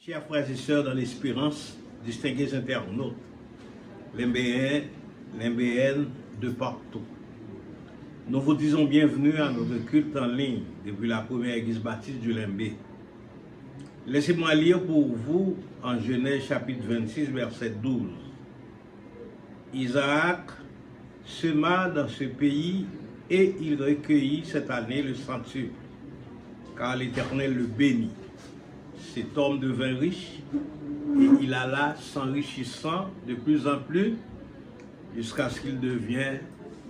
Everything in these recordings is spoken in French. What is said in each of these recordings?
Chers frères et sœurs dans l'espérance, distingués internautes, Limbéens, Limbéennes de partout. Nous vous disons bienvenue à notre culte en ligne depuis la première église baptiste du Limbé. Laissez-moi lire pour vous en Genèse chapitre 26, verset 12. Isaac sema dans ce pays et il recueillit cette année le centuple, car l'Éternel le bénit. Cet homme devint riche et il alla s'enrichissant de plus en plus jusqu'à ce qu'il devienne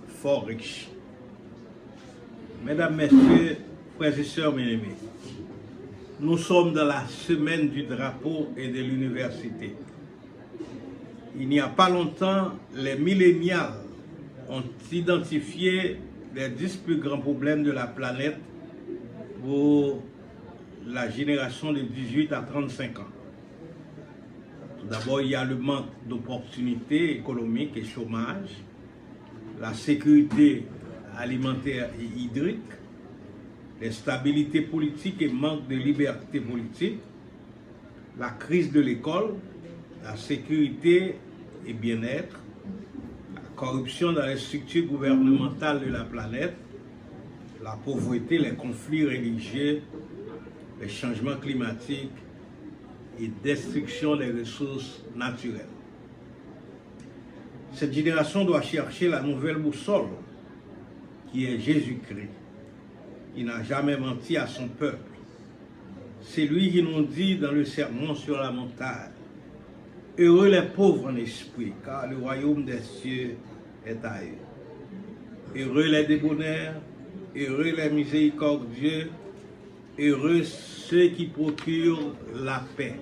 fort riche. Mesdames, Messieurs, frères et sœurs bien-aimés, nous sommes dans la semaine du drapeau et de l'université. Il n'y a pas longtemps, les millénials ont identifié les 10 plus grands problèmes de la planète pour la génération de 18 à 35 ans. Tout d'abord, il y a le manque d'opportunités économiques et chômage, la sécurité alimentaire et hydrique, l'instabilité politique et manque de liberté politique, la crise de l'école, la sécurité et bien-être, la corruption dans les structures gouvernementales de la planète, la pauvreté, les conflits religieux, les changements climatiques et destruction des ressources naturelles. Cette génération doit chercher la nouvelle boussole qui est Jésus-Christ. Il n'a jamais menti à son peuple. C'est lui qui nous dit dans le sermon sur la montagne: heureux les pauvres en esprit, car le royaume des cieux est à eux. Heureux les débonnaires, heureux les miséricordieux, heureux ceux qui procurent la paix.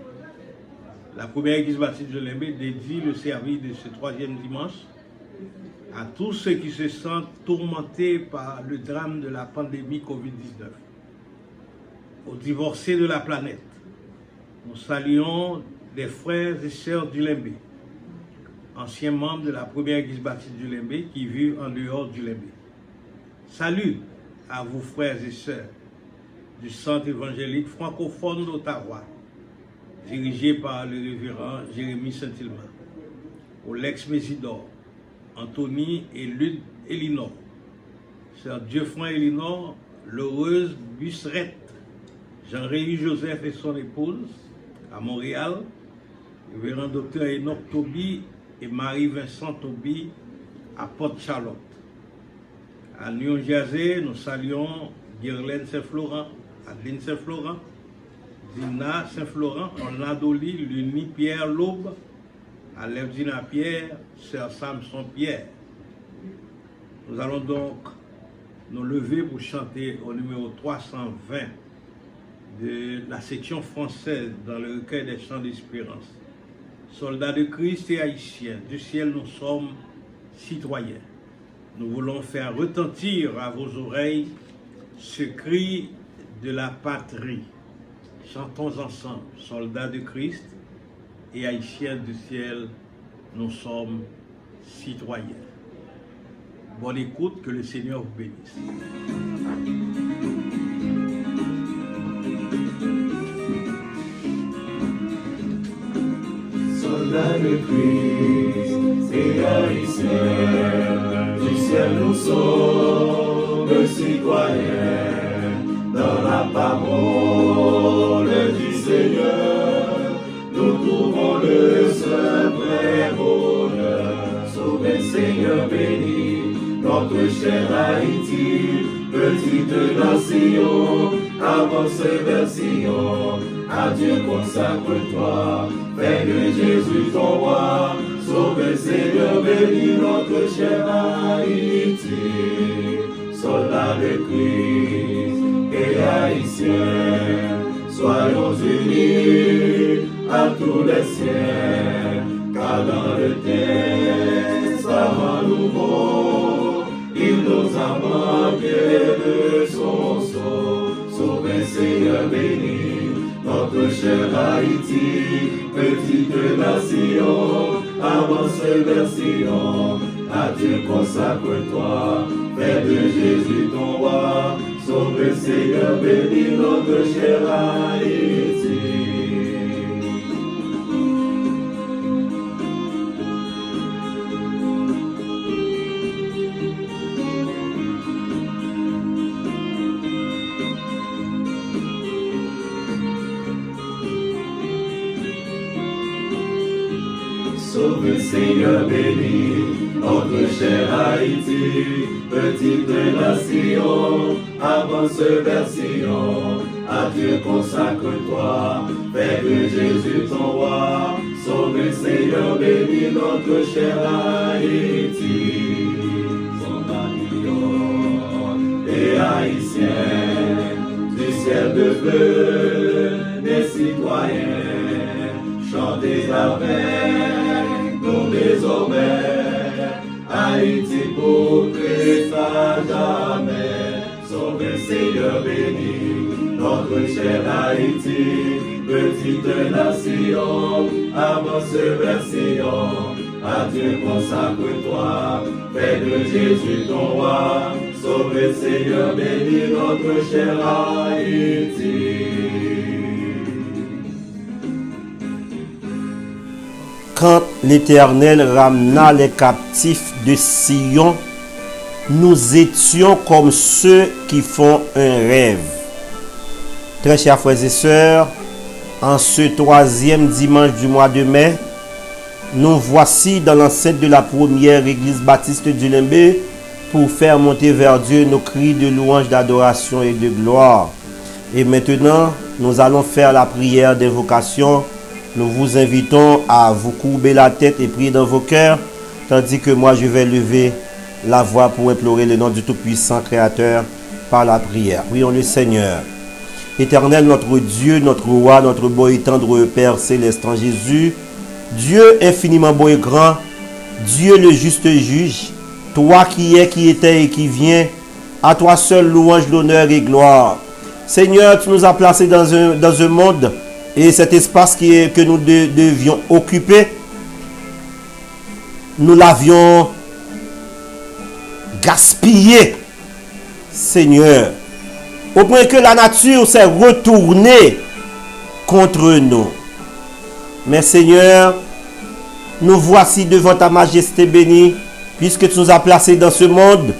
La première église baptiste de Limbé dédie le service de ce troisième dimanche à tous ceux qui se sentent tourmentés par le drame de la pandémie Covid-19. Aux divorcés de la planète, nous saluons les frères et sœurs du Limbé, anciens membres de la première église baptiste du Limbé qui vivent en dehors du Limbé. Salut à vous frères et sœurs du Centre évangélique francophone d'Ottawa, dirigé par le révérend Jérémie Saint-Hilman, au Lex-Mésidor, Anthony et Lude Elinor, Sœur Dieu-Franc Elinor, l'heureuse Busserette, Jean-Rémy Joseph et son épouse, à Montréal, le révérend docteur Enoch Toby et Marie-Vincent Toby, à Port-Charlotte. À New-Jersey, nous saluons Guerlaine Saint-Florent, Adeline Saint-Florent, Dina Saint-Florent, en Adoli, Luni Pierre Laube, à Levdina Pierre, Sœur Samson Pierre. Nous allons donc nous lever pour chanter au numéro 320 de la section française dans le recueil des chants d'espérance. Soldats de Christ et haïtiens, du ciel nous sommes citoyens. Nous voulons faire retentir à vos oreilles ce cri de la patrie. Chantons ensemble, soldats de Christ et haïtiens du ciel, nous sommes citoyens. Bonne écoute, que le Seigneur vous bénisse. Soldats de Christ et haïtiens, du ciel nous sommes citoyens. Dans la parole du Seigneur, nous trouvons le seul vrai bonheur. Sauvé Seigneur béni, notre chère Haïti, petite nation, avance vers Sion. À Dieu consacre-toi, fais de Jésus ton roi. Sauvé Seigneur béni, notre chère Haïti, soldats de Christ et haïtiens, soyons unis à tous les siens, car dans le Testament nouveau, il nous a manqué de son sceau. Sauvé Seigneur béni, notre chère Haïti, petite nation, avance vers Sion. À Dieu consacre-toi, fais de Jésus ton roi. Sauve Seigneur, bénis notre chère Haïti. Sauve Seigneur, bénis notre chère Haïti, petite nation, avance vers Sion. À Dieu consacre-toi, fais de Jésus ton roi. Sauve Seigneur, bénis notre chère Haïti. Son papillon et haïtien, du ciel de feu, des citoyens, chantez avec nous désormais. Haïti pour Christ à jamais. Sauve Seigneur, bénis notre chère Haïti, petite nation, avance vers Sion. À Dieu consacre-toi, fais de Jésus ton roi. Sauve Seigneur, bénis notre chère Haïti. Quand l'Éternel ramena les captifs de Sion, nous étions comme ceux qui font un rêve. Très chers frères et sœurs, en ce 3e dimanche du mois de mai, nous voici dans l'enceinte de la première église baptiste du Limbé pour faire monter vers Dieu nos cris de louange, d'adoration et de gloire. Et maintenant, nous allons faire la prière d'invocation. Nous vous invitons à vous courber la tête et prier dans vos cœurs, tandis que moi je vais lever la voix pour implorer le nom du Tout-Puissant Créateur par la prière. Prions le Seigneur. Éternel, notre Dieu, notre roi, notre beau et tendre Père céleste en Jésus, Dieu infiniment beau et grand, Dieu le juste juge, toi qui es, qui étais et qui viens, à toi seul louange, l'honneur et gloire. Seigneur, tu nous as placés dans un monde et cet espace que nous devions occuper, nous l'avions gaspillé, Seigneur, au point que la nature s'est retournée contre nous. Mais Seigneur, nous voici devant ta majesté bénie, puisque tu nous as placés dans ce monde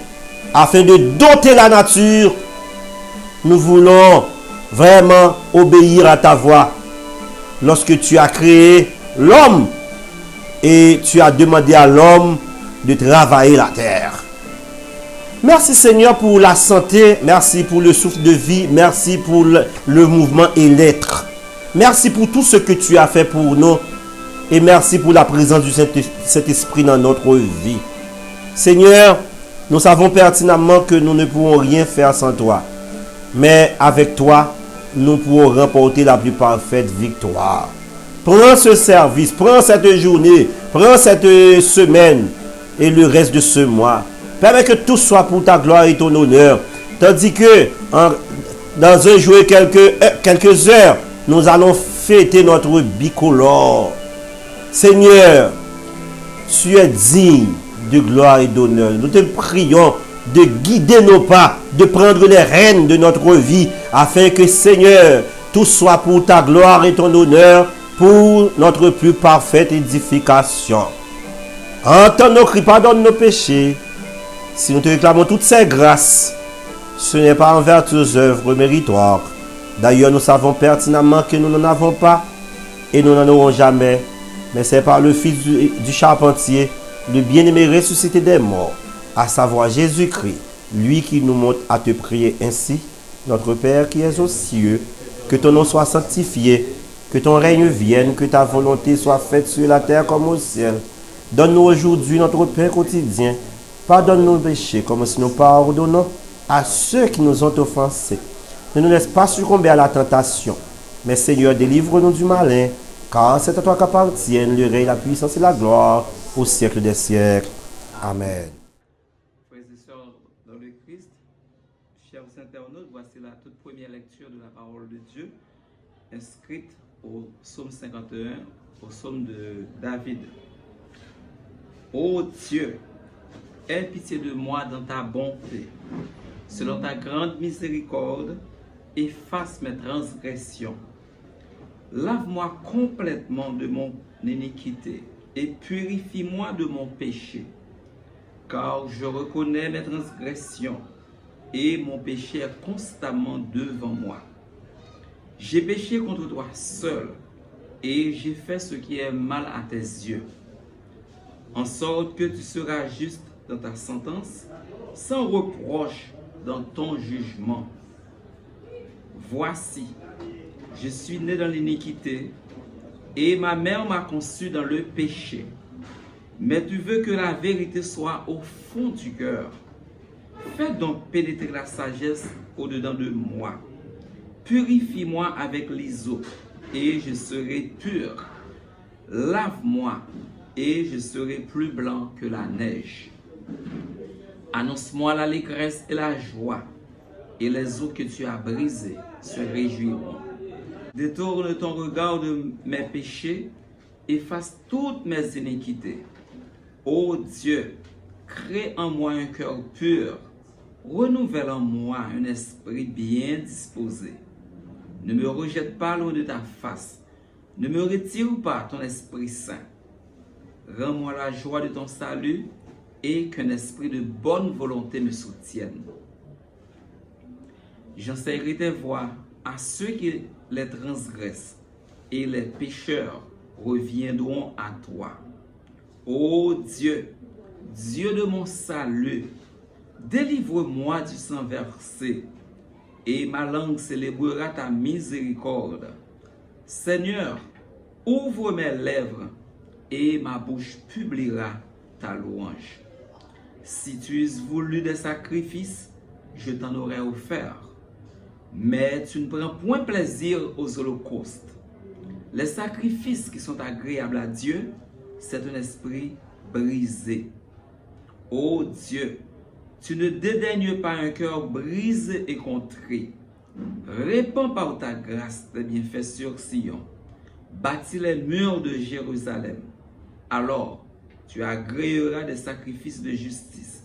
afin de doter la nature. Nous voulons vraiment obéir à ta voix. Lorsque tu as créé l'homme et tu as demandé à l'homme de travailler la terre. Merci Seigneur pour la santé, merci pour le souffle de vie, merci pour le mouvement et l'être. Merci pour tout ce que tu as fait pour nous et merci pour la présence du Saint-Esprit dans notre vie. Seigneur, nous savons pertinemment que nous ne pourrons rien faire sans toi. Mais avec toi, nous pourrons remporter la plus parfaite victoire. Prends ce service, prends cette journée, prends cette semaine et le reste de ce mois. Permets que tout soit pour ta gloire et ton honneur. Tandis que dans un jour et quelques heures, nous allons fêter notre bicolore. Seigneur, tu es digne de gloire et d'honneur. Nous te prions de guider nos pas, de prendre les rênes de notre vie, afin que, Seigneur, tout soit pour ta gloire et ton honneur, pour notre plus parfaite édification. Entends nos cris, pardonne nos péchés. Si nous te réclamons toutes ces grâces, ce n'est pas envers tes œuvres méritoires. D'ailleurs, nous savons pertinemment que nous n'en avons pas et nous n'en aurons jamais. Mais c'est par le Fils du charpentier, le bien-aimé ressuscité des morts, à savoir Jésus-Christ, lui qui nous montre à te prier ainsi. Notre Père qui es aux cieux, que ton nom soit sanctifié, que ton règne vienne, que ta volonté soit faite sur la terre comme au ciel. Donne-nous aujourd'hui notre pain quotidien. Pardonne nos péchés comme si nous pardonnons à ceux qui nous ont offensés. Ne nous laisse pas succomber à la tentation, mais Seigneur, délivre-nous du malin, car c'est à toi qu'appartiennent le règne, la puissance et la gloire au siècle des siècles. Amen. Frères et sœurs dans le Christ, chers internautes, voici la toute première lecture de la parole de Dieu, inscrite au psaume 51, au psaume de David. Ô Dieu, aie pitié de moi dans ta bonté. Selon ta grande miséricorde, efface mes transgressions. Lave-moi complètement de mon iniquité et purifie-moi de mon péché. Car je reconnais mes transgressions et mon péché est constamment devant moi. J'ai péché contre toi seul et j'ai fait ce qui est mal à tes yeux. en sorte que tu seras juste dans ta sentence, sans reproche dans ton jugement. Voici, je suis né dans l'iniquité, et ma mère m'a conçu dans le péché. Mais tu veux que la vérité soit au fond du cœur. Fais donc pénétrer la sagesse au-dedans de moi. Purifie-moi avec l'hysope, et je serai pur. Lave-moi, et je serai plus blanc que la neige. Annonce-moi l'allégresse et la joie, et les eaux que tu as brisées se réjouiront. Détourne ton regard de mes péchés, efface toutes mes iniquités. Ô Dieu, crée en moi un cœur pur, renouvelle en moi un esprit bien disposé. Ne me rejette pas loin de ta face, ne me retire pas ton Esprit Saint. Rends-moi la joie de ton salut et qu'un esprit de bonne volonté me soutienne. J'enseignerai tes voies à ceux qui les transgressent, et les pécheurs reviendront à toi. Ô Dieu, Dieu de mon salut, délivre-moi du sang versé, et ma langue célébrera ta miséricorde. Seigneur, ouvre mes lèvres, et ma bouche publiera ta louange. Si tu eusses voulu des sacrifices, je t'en aurais offert. Mais tu ne prends point plaisir aux holocaustes. Les sacrifices qui sont agréables à Dieu, c'est un esprit brisé. Ô Dieu, tu ne dédaignes pas un cœur brisé et contré. Répands par ta grâce tes bienfaits sur Sion. Bâtis les murs de Jérusalem. Alors, tu agréeras des sacrifices de justice,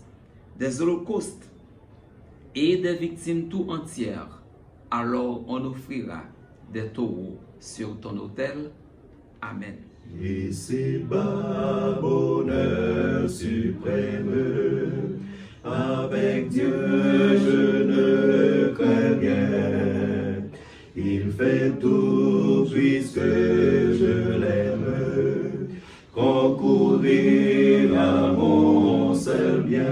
des holocaustes et des victimes tout entières. Alors on offrira des taureaux sur ton autel. Amen. Ici-bas, bonheur suprême, avec Dieu je ne crains rien. Il fait tout puisque je l'aime, concourir à mon seul bien.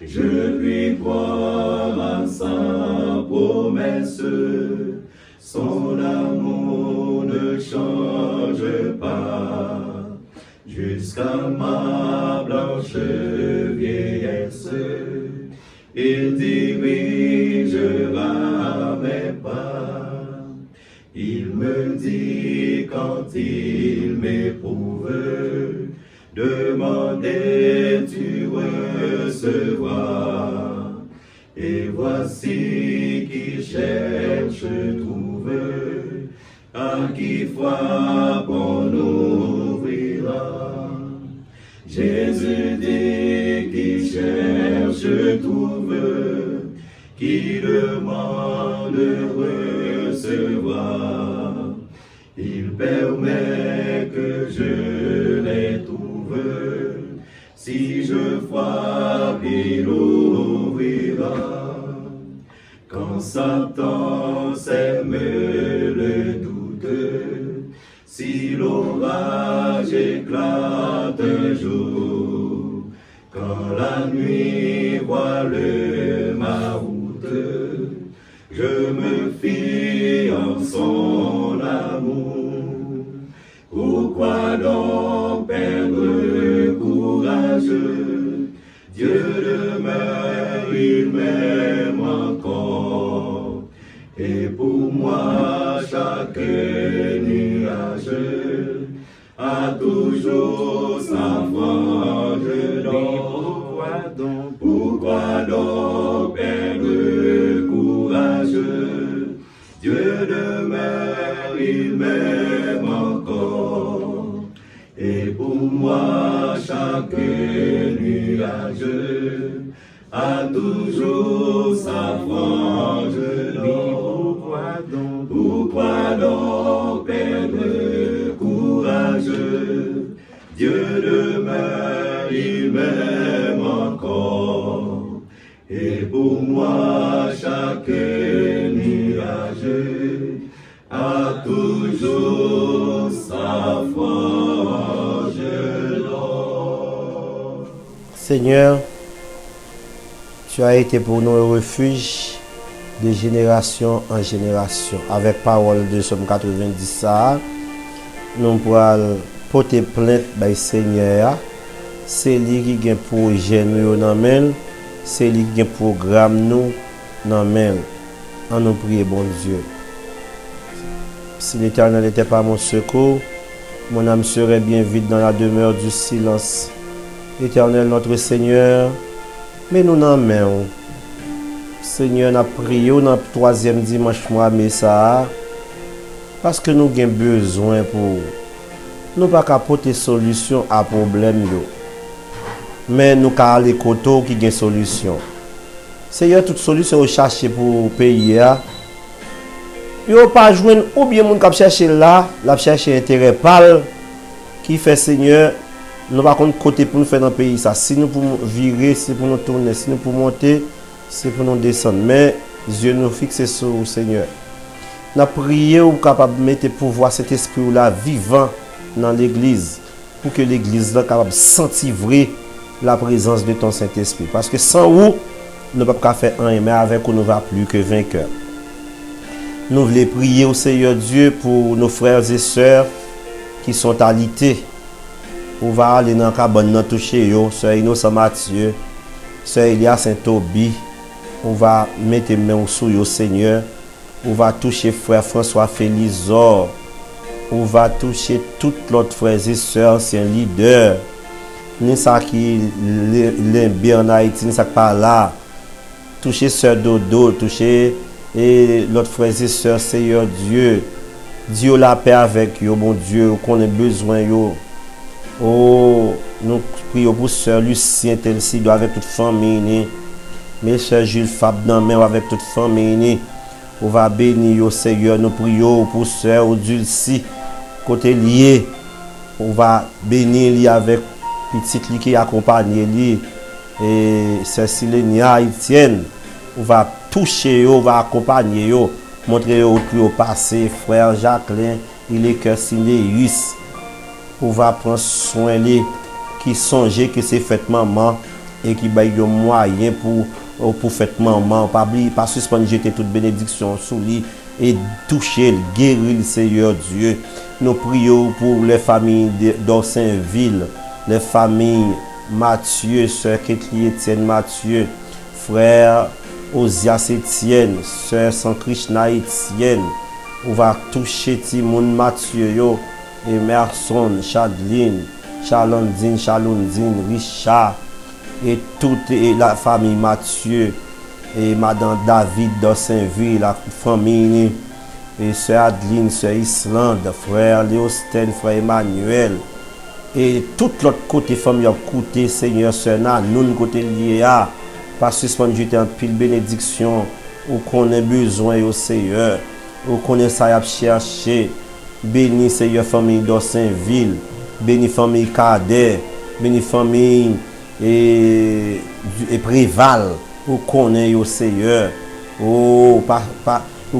Je lui crois à sa promesse, son amour ne change pas, jusqu'à ma blanche vieillesse, il dirigera mes pas. Il me dit quand il m'éprouve, demandez, tu recevras. Et voici qui cherche, trouve, à qui frappe on ouvrira. Jésus dit qui cherche, trouve, qui demande, recevra. Il permet que je les trouve. Si je frappe, il ouvrira. Quand Satan sème le doute, si l'orage éclate un jour, quand la nuit voile ma route, je me fie en son amour. Pourquoi donc perdre courage? Dieu demeure, il m'aime encore. Et pour moi chaque nuage a toujours sa frange d'or. Pourquoi donc perdre courage? Dieu demeure, il m'aime encore. Et pour moi chaque nuage a toujours sa frange d'or. Pourquoi donc perdre courage? Dieu demeure, il m'aime encore. Et pour moi chaque nuage a toujours sa frange d'or. Seigneur, tu as été pour nous un refuge de génération en génération. Avec parole de Somme 90, ça, nous pourrons porter plainte par Seigneur. C'est lui qui a pour nous dans main, c'est lui qui a programme nous dans main. En nous prier, bon Dieu. Si l'Éternel n'était pas mon secours, mon âme serait bien vide dans la demeure du silence. Éternel notre Seigneur, mais nous n'en main. Seigneur, nous prions dans le 3e dimanche mois, mais ça, parce que nous avons besoin pour nous pas apporter solution à problème yo. Mais nous avons aller côté qui gagne solution. Seigneur, toute solution chercher pour payer. Yo pas joindre ou bien moun k'ap chercher là, la chercher intérêt pâle qui fait Seigneur, nous pas contre côté pour nous faire dans le pays ça. Si nous pouvons virer, c'est pour nous tourner, si nous pouvons monter, c'est pour nous descendre. Mais Dieu nous fixe sur le Seigneur. Nous prions ou capable de mettre pouvoir cet esprit là vivant dans l'église pour que l'église là capable de sentir vrai la présence de ton Saint-Esprit. Parce que sans vous, nous ne pouvons pas faire rien, mais avec vous, nous ne va plus que vainqueurs. Nous voulons prier au Seigneur Dieu pour nos frères et sœurs qui sont alités. On va aller dans le cabane, nous toucher, Sœur Innocent Mathieu, Sœur Elia Saint-Toby. On va mettre les mains sous au Seigneur. On va toucher frère François Félizor. On va toucher toutes l'autre frères et sœurs, anciens leaders. Ni ça qui est en Haïti, ni ça qui pas là. Toucher Sœur Dodo, toucher et l'autre frères et sœurs, Seigneur Dieu. Dieu la paix avec vous, bon Dieu, qu'on ait besoin. Yo. Oh, nous prions pour Sœur Lucien Telsido avec toute famille. Mais Sœur Jules Fab Nanmen avec toute famille. On va bénir au Seigneur. Nous prions pour Sœur Dulcie, côté lié. On va bénir lui avec petite lui qui accompagne lui. Et Sœur Silenia Haïtienne. On va toucher, on va accompagner, montrer au plus au passé. Frère Jacqueline, il est que Sinéus. On va prendre soin de qui songe que c'est fait maman et qui baille de moyens pour faire maman. Pas suspendre jeter toute bénédiction sur lui et toucher, guérir le Seigneur Dieu. Nous prions pour les familles d'Orsainville, les familles Mathieu, Sœur Ketli Etienne Mathieu, frère Osias Etienne, Sœur Sankrishna Etienne. On va toucher Timoun Mathieu, Emerson, Chadeline, Chalondine, Richard, et toute la famille Mathieu, et Madame David d'Orsainville, la famille, et Sœur Adeline, Sœur Islande, frère Léosten, frère Emmanuel, et tout l'autre côté, famille a côté, Seigneur, Sœur Nanoun, côté lié à, pas suspendre jeter en pile bénédiction, ou qu'on ait besoin au Seigneur, ou qu'on ait ça à chercher. Béni Seigneur famille d'Orsainville, béni famille Cadet, béni famille et Préval, ou qu'on ait au Seigneur, ou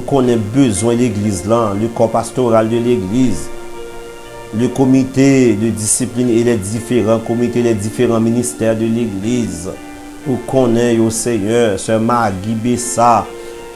qu'on ait besoin de l'église là, le corps pastoral de l'église, le comité de discipline et les différents comités, les différents ministères de l'église. Ou connaît au Seigneur, Sœur Magui Bessa,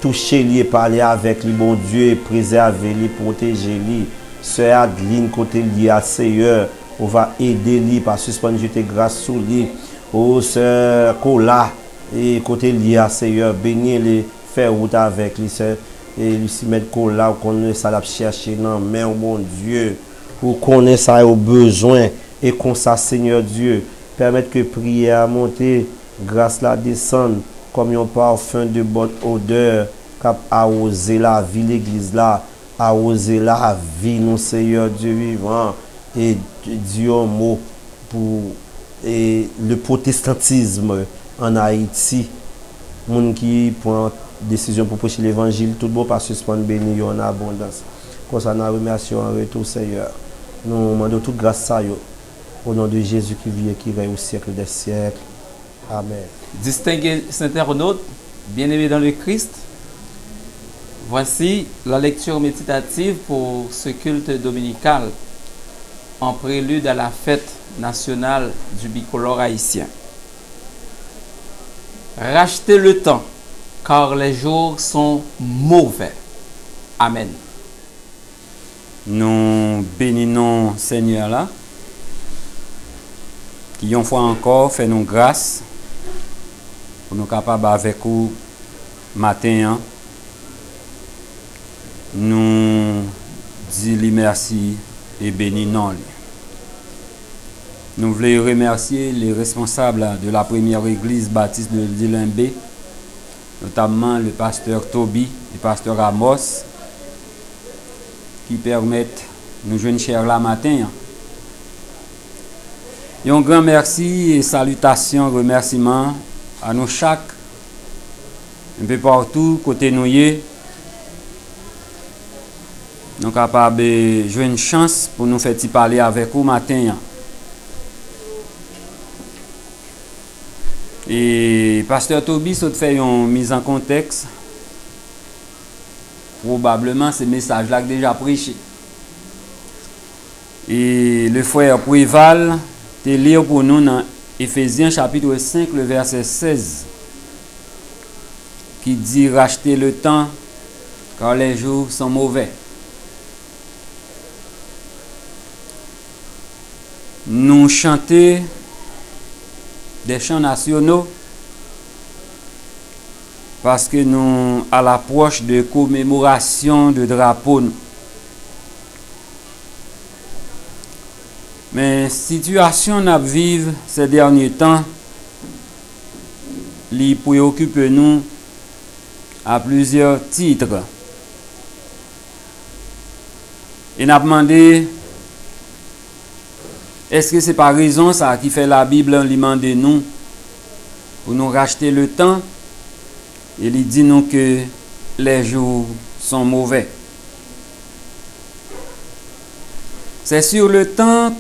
touchez-lui, parler avec lui, bon Dieu, préserver-lui, protéger-lui. Sœur Adeline, côté lui, à Seigneur, on va aider lui, par suspendre, jeter grâce sur lui. Oh, Sœur Kola, et côté lui, à Seigneur, bénir-les, faire route avec lui, Sœur, et lui s'y mettre Kola, ou connaît ça, la chercher, non, mais, oh mon Dieu, ou connaît ça, au besoin, et qu'on ça, Seigneur Dieu, permettre que prière monter. Grâce la descendre comme un parfum de bonne odeur cap arroser la vie l'église là, arroser la vie nous Seigneur Dieu vivant et Dieu un mot pour le protestantisme en Haïti. Moun qui prend décision pour prêcher l'évangile tout bon parce que suspendre béni en abondance. Comme ça nous remercions en retour Seigneur. Nous demandons toute grâce à vous au nom de Jésus qui vit et qui règne au siècle des siècles. Amen. Distingués internautes, bien-aimés dans le Christ, voici la lecture méditative pour ce culte dominical en prélude à la fête nationale du bicolore haïtien. Rachetez le temps, car les jours sont mauvais. Amen. Nous bénissons Seigneur là, qui une fois encore fait nous grâce pour nous capables avec vous matin. Nous disons merci et bénissons. Nous voulons remercier les responsables de la première église baptiste de Limbé, notamment le pasteur Toby et le pasteur Amos, qui permettent nous joindre cher la matin. Et un grand merci et salutations, remerciements à nous chaque, un peu partout, côté nous nous sommes capables de jouer une chance pour nous faire parler avec vous matin. Et pasteur Toby a fait une mise en contexte. Probablement ce message là déjà prêché. Et le frère Préval te lire pour nous dans Éphésiens chapitre 5 le verset 16 qui dit racheter le temps car les jours sont mauvais. Nous chanter des chants nationaux parce que nous à l'approche de commémoration de drapeau. Mais situation n'a vive ces derniers temps li préoccupe nous à plusieurs titres. Et n'a demandé est-ce que c'est par raison ça qui fait la Bible en demande nous pour nous racheter le temps et il dit nous que les jours sont mauvais. C'est sur le temps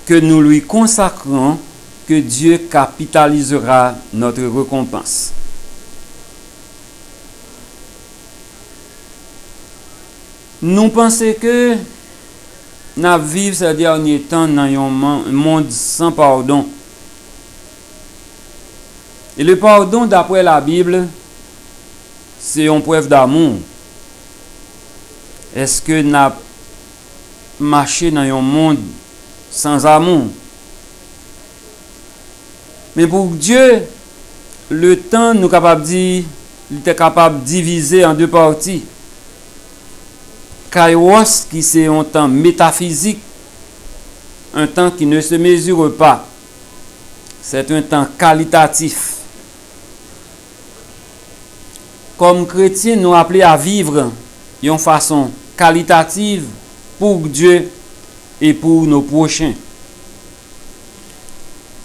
que nous lui consacrons que Dieu capitalisera notre récompense. Nous pensons que nous vivons ces derniers temps dans un monde sans pardon. Et le pardon, d'après la Bible, c'est une preuve d'amour. Est-ce que nous avons marché dans un monde sans amour? Mais pour Dieu, le temps, nous capable de dire, il était capable de diviser en deux parties. Kairos, qui c'est un temps métaphysique, un temps qui ne se mesure pas. C'est un temps qualitatif. Comme chrétiens, nous appelés à vivre d'une façon qualitative pour Dieu et pour nos prochains.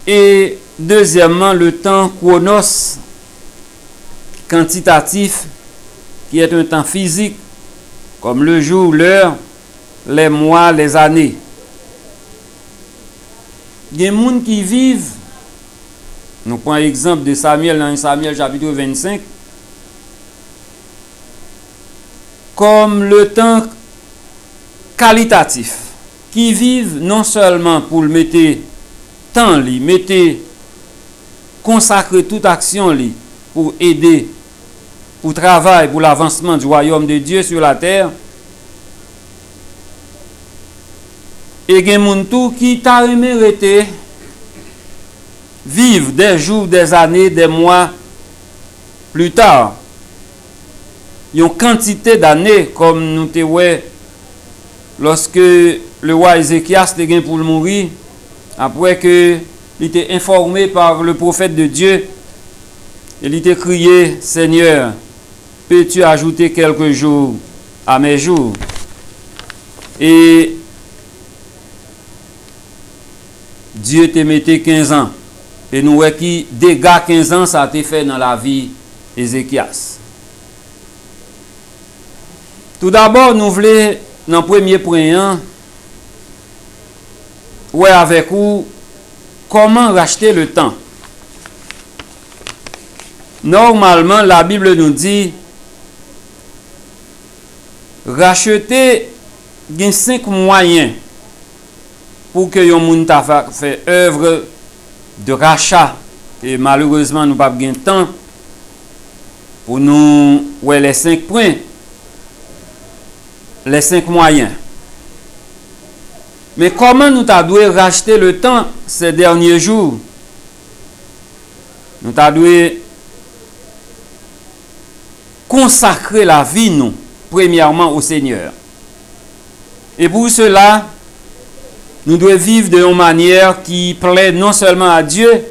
Et deuxièmement, le temps chronos, quantitatif, qui est un temps physique, comme le jour, l'heure, les mois, les années. Il y a des gens qui vivent, nous prenons l'exemple de Samuel dans Samuel chapitre 25, comme le temps qualitatif, qui vivent non seulement pour le mettre temps, consacrer toute action pour aider, pour travailler, pour l'avancement du royaume de Dieu sur la terre. Et il y a des gens qui t'a mérité vivre des jours, des années, des mois plus tard. Il y a une quantité d'années, comme nous te voyons, lorsque le roi Ézéchias était pour le mourir, après que il était informé par le prophète de Dieu, il était crié, Seigneur, peux-tu ajouter quelques jours à mes jours? Et Dieu te mettait 15 ans. Et nous voyons qui dégâts 15 ans ça a été fait dans la vie d'Ézéchias. Tout d'abord, nous voulons, dans le premier point, ouais, avec vous, comment racheter le temps. Normalement, la Bible nous dit racheter 5 moyens pour que yon moun ta fait œuvre de rachat. Et malheureusement, nous n'avons pas de temps pour nous ouais, les 5 points, les 5 moyens. Mais comment nous devons racheter le temps ces derniers jours? Nous devons consacrer la vie, nous, premièrement au Seigneur. Et pour cela, nous devons vivre d'une manière qui plaît non seulement à Dieu,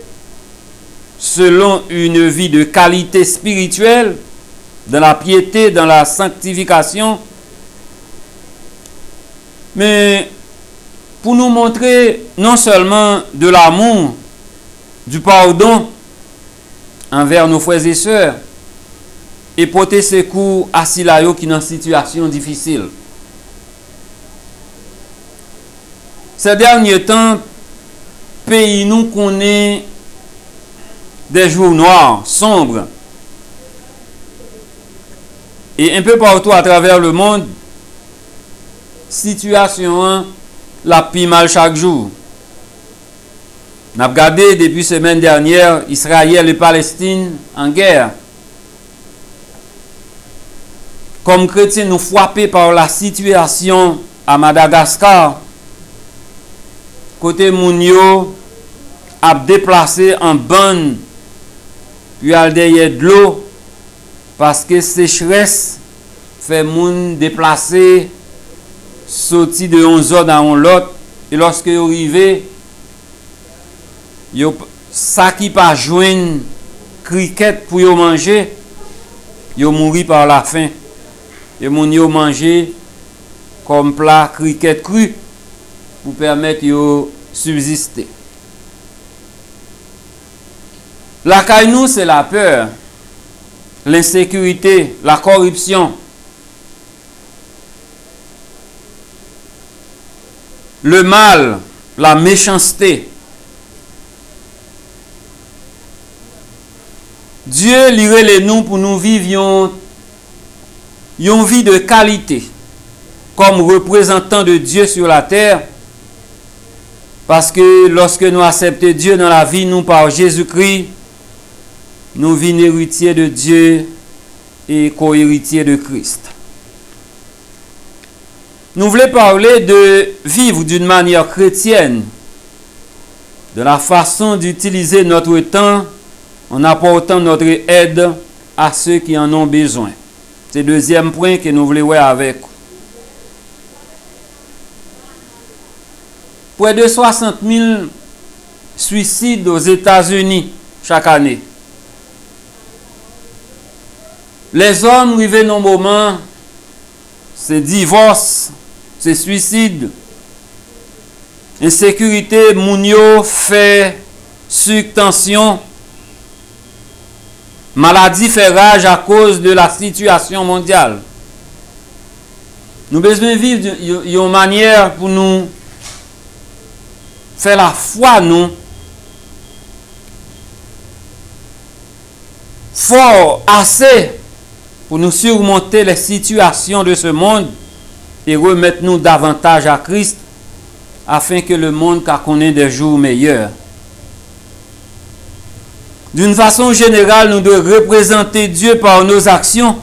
selon une vie de qualité spirituelle, dans la piété, dans la sanctification, mais pour nous montrer non seulement de l'amour, du pardon envers nos frères et sœurs, et porter secours à ceux qui sont dans une situation difficile. Ces derniers temps, pays nous connaît des jours noirs, sombres. Et un peu partout à travers le monde, situation la plus mal chaque jour. Nous avons regardé depuis la semaine dernière Israël et Palestine en guerre. Comme chrétiens, nous frappés par la situation à Madagascar. Côté Mounio a déplacé en bande puis al derrière de l'eau parce que sécheresse fait moun déplacer sorti de une zone à une autre et lorsque vous arrivez ça qui pas joindre cricket pour yo manger yo mouri par la faim et moun yo manger comme plat cricket cru pour permettre yo subsister. La caille c'est la peur, l'insécurité, la corruption. Le mal, la méchanceté. Dieu lirait les nous pour nous vivre une vie de qualité comme représentants de Dieu sur la terre. Parce que lorsque nous acceptons Dieu dans la vie, nous par Jésus-Christ, nous vîmes héritiers de Dieu et co-héritiers de Christ. Nous voulons parler de vivre d'une manière chrétienne, de la façon d'utiliser notre temps en apportant notre aide à ceux qui en ont besoin. C'est le deuxième point que nous voulons voir avec vous. Près de 60 000 suicides aux États-Unis chaque année. Les hommes arrivent dans un moment, c'est divorce, c'est suicide, insécurité, mounio, fait, subtension, maladie fait rage à cause de la situation mondiale. Nous avons besoin de vivre d'une manière pour nous faire la foi, nous, fort assez pour nous surmonter les situations de ce monde et remettre nous davantage à Christ afin que le monde connaisse des jours meilleurs. D'une façon générale, nous devons représenter Dieu par nos actions,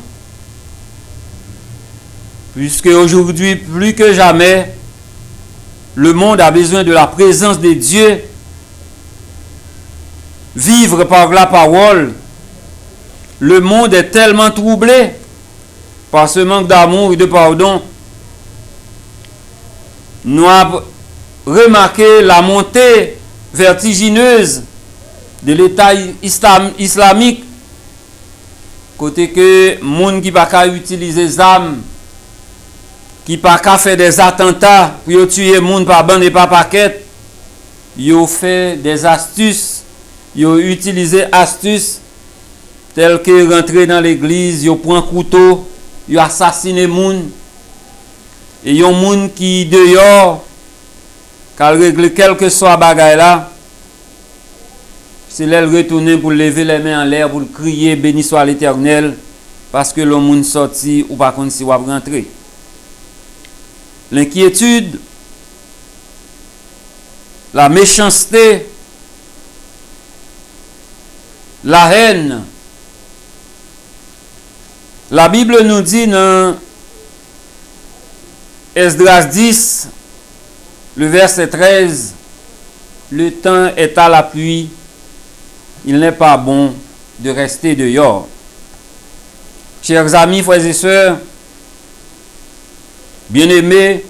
puisque aujourd'hui, plus que jamais, le monde a besoin de la présence de Dieu. Vivre par la parole. Le monde est tellement troublé par ce manque d'amour et de pardon. Nous avons remarqué la montée vertigineuse de l'État islamique. Côté que les gens qui ne peuvent pas utiliser des armes, qui ne peuvent pas faire des attentats pour tuer les gens par bande et par paquet, ils ont fait des astuces, ils ont utilisé astuces telles que rentrer dans l'église, ils prennent un couteau, ils assassinent les gens. Et il y a des gens qui dehors, quand ils règlent quel que soit bagaille là, c'est là qu'ils retournent pour lever les mains en l'air, pour crier béni soit l'Éternel, parce que le monde sorti ou pas contre si va rentrer. L'inquiétude, la méchanceté, la haine. La Bible nous dit dans Esdras 10, le verset 13, le temps est à la pluie, il n'est pas bon de rester dehors. Chers amis, frères et sœurs, bien-aimés,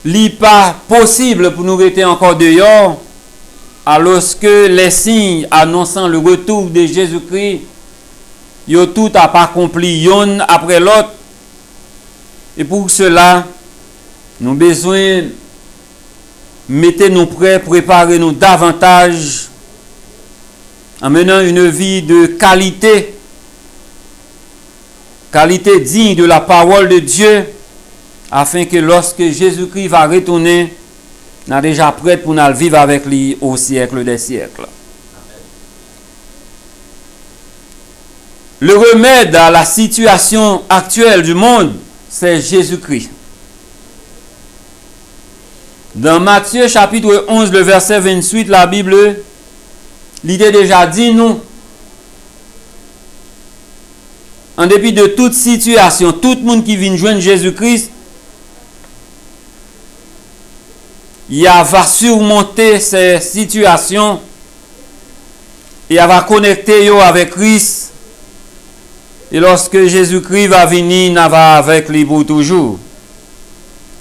il n'est pas possible pour nous rester encore dehors alors que les signes annonçant le retour de Jésus-Christ, ils ont tout à accompli, l'un après l'autre. Et pour cela, nous avons besoin de mettre-nous prêts, préparer-nous davantage en menant une vie de qualité digne de la parole de Dieu, afin que lorsque Jésus-Christ va retourner, nous sommes déjà prêts pour nous vivre avec lui au siècle des siècles. Le remède à la situation actuelle du monde, c'est Jésus-Christ. Dans Matthieu chapitre 11, le verset 28, la Bible, l'idée déjà dit nous, en dépit de toute situation, tout le monde qui vient joindre Jésus-Christ, il va surmonter ces situations et il va connecter avec Christ. Et lorsque Jésus-Christ va venir, il va avec lui pour toujours.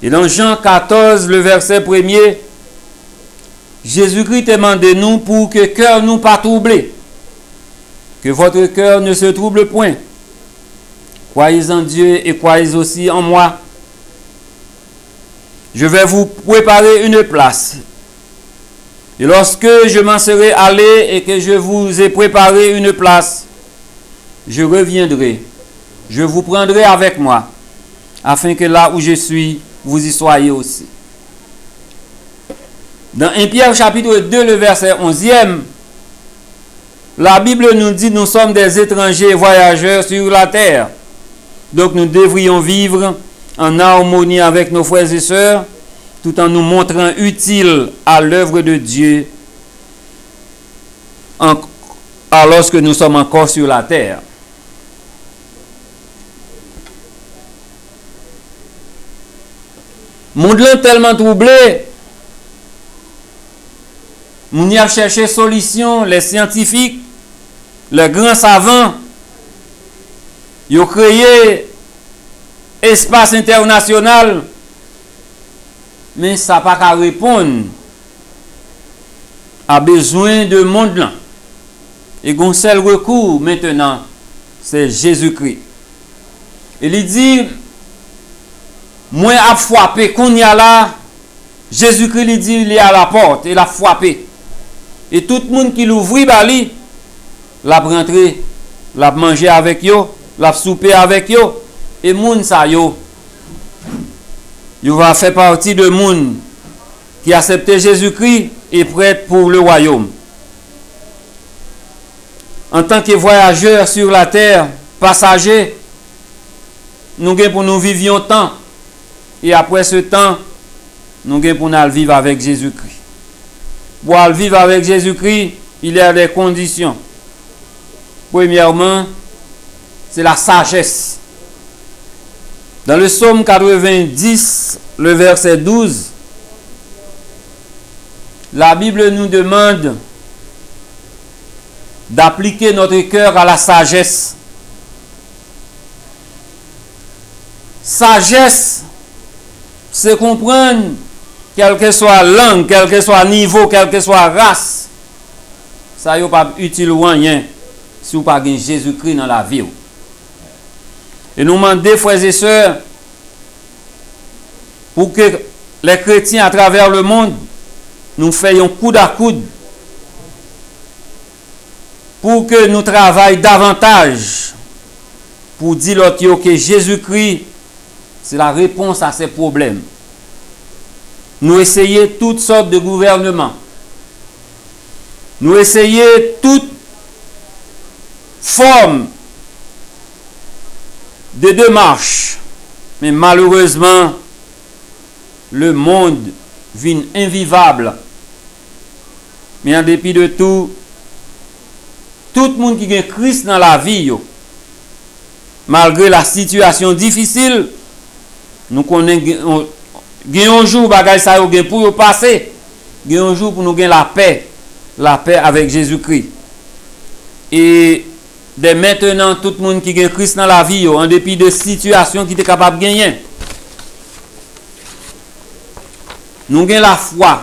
Et dans Jean 14, le verset 1er, Jésus-Christ demande de nous pour que cœur nous pas troublé, que votre cœur ne se trouble point. Croyez en Dieu et croyez aussi en moi. Je vais vous préparer une place. Et lorsque je m'en serai allé et que je vous ai préparé une place, je reviendrai. Je vous prendrai avec moi, afin que là où je suis, vous y soyez aussi. Dans 1 Pierre chapitre 2, le verset 11e, la Bible nous dit nous sommes des étrangers voyageurs sur la terre. Donc nous devrions vivre en harmonie avec nos frères et sœurs, tout en nous montrant utiles à l'œuvre de Dieu lorsque nous sommes encore sur la terre. Monde là tellement troublé, on y a cherché solution, les scientifiques, les grands savants, ils ont créé espace international, mais ça n'a pas qu'à répondre à besoin de monde là. Et un seul recours maintenant, c'est Jésus-Christ. Il dit, moi à frapper, qu'on y a là, Jésus-Christ lui dit, il est à la porte, il a frappé. Et tout le monde qui l'ouvrit, bali, l'a rentré, l'a mangé avec yo, l'a soupé avec yo, et moun sa yo, va faire partie de moun qui a accepté Jésus-Christ et prêt pour le royaume. En tant que voyageurs sur la terre, passagers, nous avons pour nous vivions temps. Et après ce temps, nous avons pour nous vivre avec Jésus-Christ. Pour vivre avec Jésus-Christ, il y a des conditions. Premièrement, c'est la sagesse. Dans le psaume 90, le verset 12, la Bible nous demande d'appliquer notre cœur à la sagesse. Sagesse, c'est comprendre, quelle que soit langue, quel que soit niveau, quelle que soit race, ça n'est pas utile ou rien si vous n'avez pas Jésus-Christ dans la vie. Et nous demandons, frères et sœurs, pour que les chrétiens à travers le monde, nous fassions coude à coude, pour que nous travaillions davantage, pour dire l'autre que Jésus-Christ, c'est la réponse à ces problèmes. Nous essayons toutes sortes de gouvernements. Nous essayons toute forme de démarche. Mais malheureusement, le monde vient invivable Mais en dépit de tout le monde qui a Christ dans la vie, malgré la situation difficile, nous connaissons un jour bagay ça yo gen pour yo passer, un jour pour nous gagner la paix avec Jésus-Christ. Et dès maintenant, tout le monde qui a Christ dans la vie, en dépit de situations qui est capable de gagner, nous avons la foi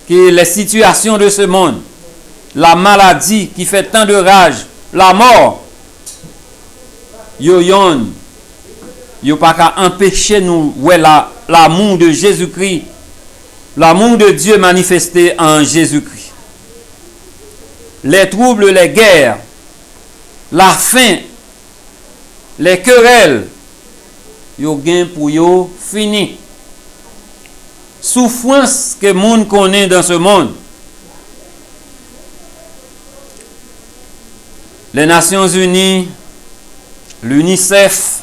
que les situations de ce monde, la maladie qui fait tant de rage, la mort, yo pas qu'à empêcher nous l'amour de Jésus-Christ, l'amour de Dieu manifesté en Jésus-Christ. Les troubles, les guerres, la faim, les querelles, yo gain pour yo fini. Souffrance que le monde connaît dans ce monde. Les Nations Unies, l'UNICEF,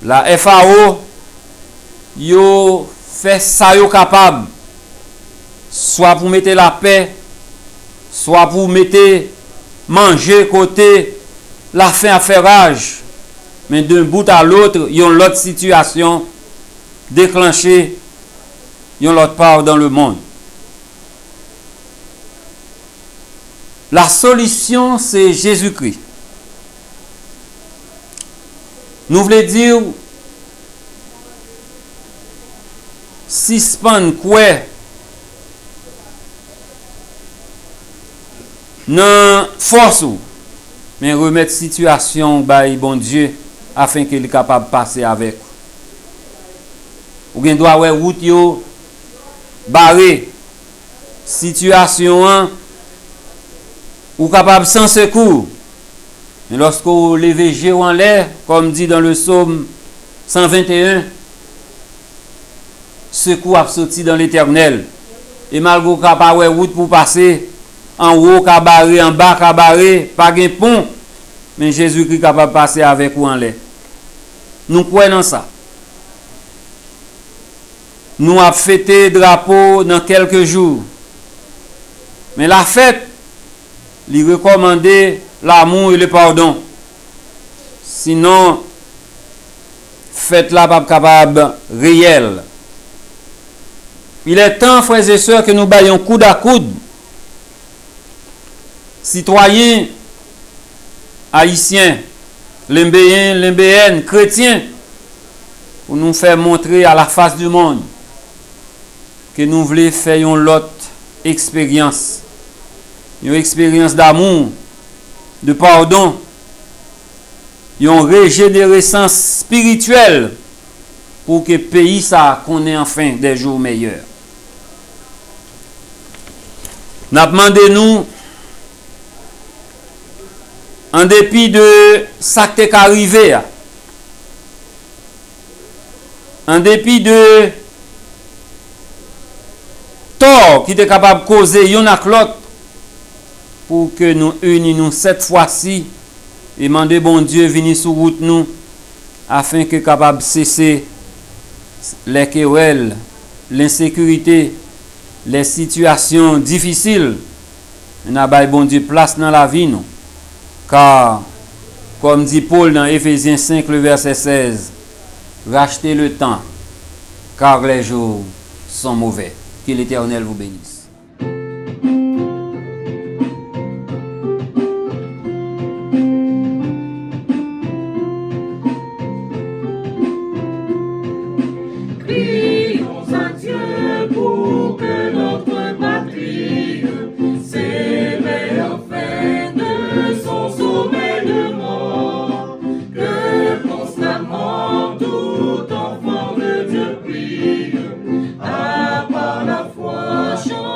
la FAO, yo fait ça yo capable, soit pour mettre la paix, soit pour mettre manger côté la faim à faire rage, mais d'un bout à l'autre, il y a l'autre situation déclenchée, il y a l'autre part dans le monde. La solution, c'est Jésus-Christ. Nous voulons dire, suspendre quoi non force, mais remettre situation by bon Dieu afin qu'il soit capable de passer avec. Ou bien doit ouais route yo barré situation ou capable sans secours. Mais lorsque vous levez géant en l'air, comme dit dans le psaume 121, secours a sorti dans l'Éternel. Et malgré capable route pour passer en haut cabaret, en bas cabaret, pas de pont, mais Jésus-Christ est capable de passer avec vous en l'air. Nous croyons dans ça. Nous avons fêté drapeau dans quelques jours. Mais la fête, il recommandait l'amour et le pardon. Sinon, fête là pas capable réel. Il est temps, frères et sœurs, que nous baillons coude à coude, citoyens, haïtiens, limbéens, limbéennes, chrétiens, pour nous faire montrer à la face du monde que nous voulons faire une autre expérience. Une expérience d'amour, de pardon, une régénérescence spirituelle pour que le pays ça connaisse enfin des jours meilleurs. Nous demandons nous, en dépit de ça qui est arrivé, en dépit de tort qui est capable de causer yon ak l'autre, pour que nous unissions cette fois-ci et demander bon Dieu venir sur route nous afin que capable de cesser les querelles, l'insécurité, les situations difficiles. Nous avons bon Dieu place dans la vie nous. Car comme dit Paul dans Éphésiens 5 le verset 16, rachetez le temps car les jours sont mauvais. Que l'Éternel vous bénisse. Chant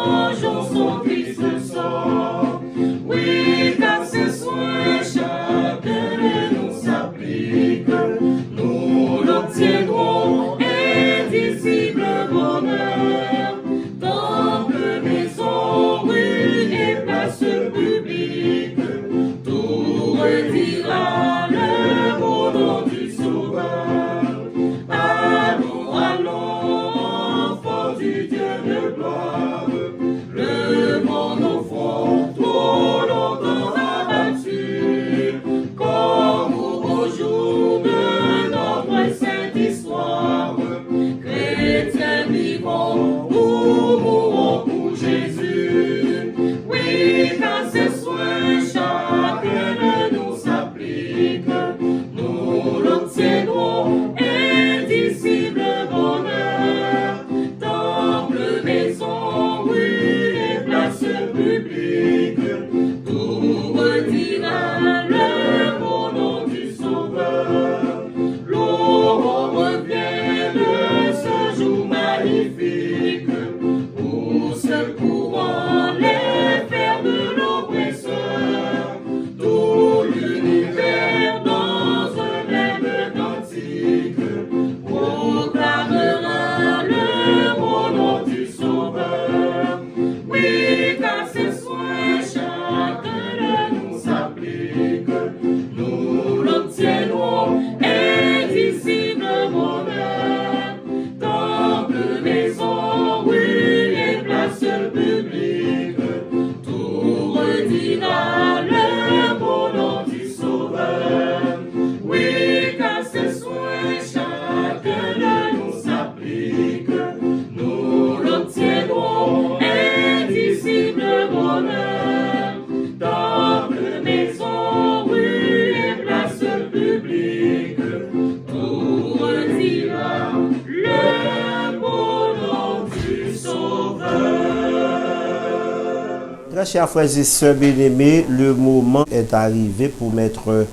Mes chers frères et sœurs bien-aimés, le moment est arrivé pour mettre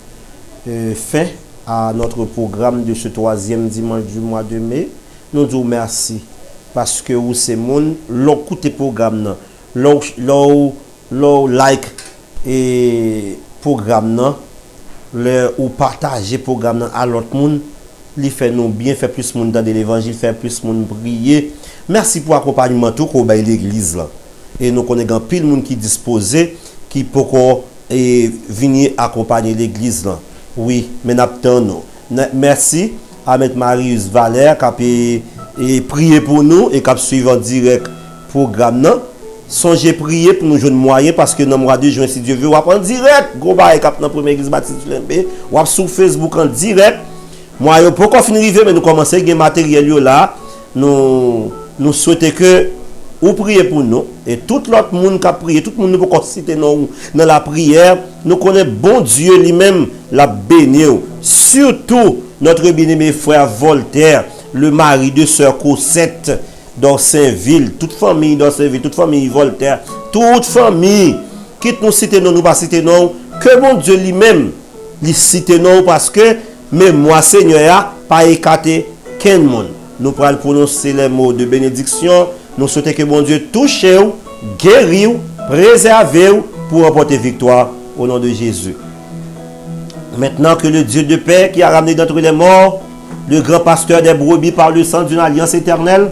fin à notre programme de ce 3e dimanche du mois de mai. Nous disons merci parce que vous c'est monde l'écoute programme l'eau like et programme ou partager programme à l'autre monde, il fait nous bien, fait plus monde dans l'évangile, fait plus monde prier. Merci pour l'accompagnement tout qu'on bail l'église là. Et nous connaissons pile monde qui disposé qui peut venir accompagner l'église là. Oui, mais nous. Merci à M. Marius Valère qui a prié pour nous et qui a suivi en direct programme là. Songez prier pour nous jouer moyen parce que dans le mois de juin, si Dieu veut, on va en direct. Gros bail cap dans la première église baptiste Lembe, on va sur Facebook en direct. Moi, yo pourquoi finir arriver mais nous commencer à matériel là. Nous souhaitons que vous priez pour nous et tout l'autre monde qui a prié, tout le monde peut citer nous dans la prière. Nous connaissons bon Dieu lui-même la béni. Surtout notre bien-aimé frère Voltaire, le mari de sœur Cosette dans Saint-Ville, toute famille dans Saint-Ville, toute famille Voltaire, toute famille quitte nous citer nous pas citer nous, que bon Dieu lui-même lui cite nous parce que mais moi Seigneur pas écarté qu'un monde. Nous pourrons prononcer les mots de bénédiction. Nous souhaitons que bon Dieu touche vous, guérit vous, préserve vous pour remporter victoire au nom de Jésus. Maintenant que le Dieu de paix qui a ramené d'entre les morts, le grand pasteur des brebis par le sang d'une alliance éternelle,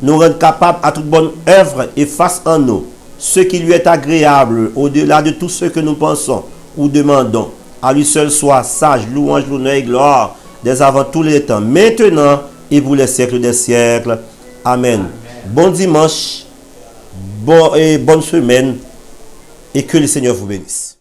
nous rend capables à toute bonne œuvre et fasse en nous ce qui lui est agréable au-delà de tout ce que nous pensons ou demandons. À lui seul soit sage, louange, honneur et gloire dès avant tous les temps, maintenant et pour les siècles des siècles. Amen. Bon dimanche, bonne semaine et que le Seigneur vous bénisse.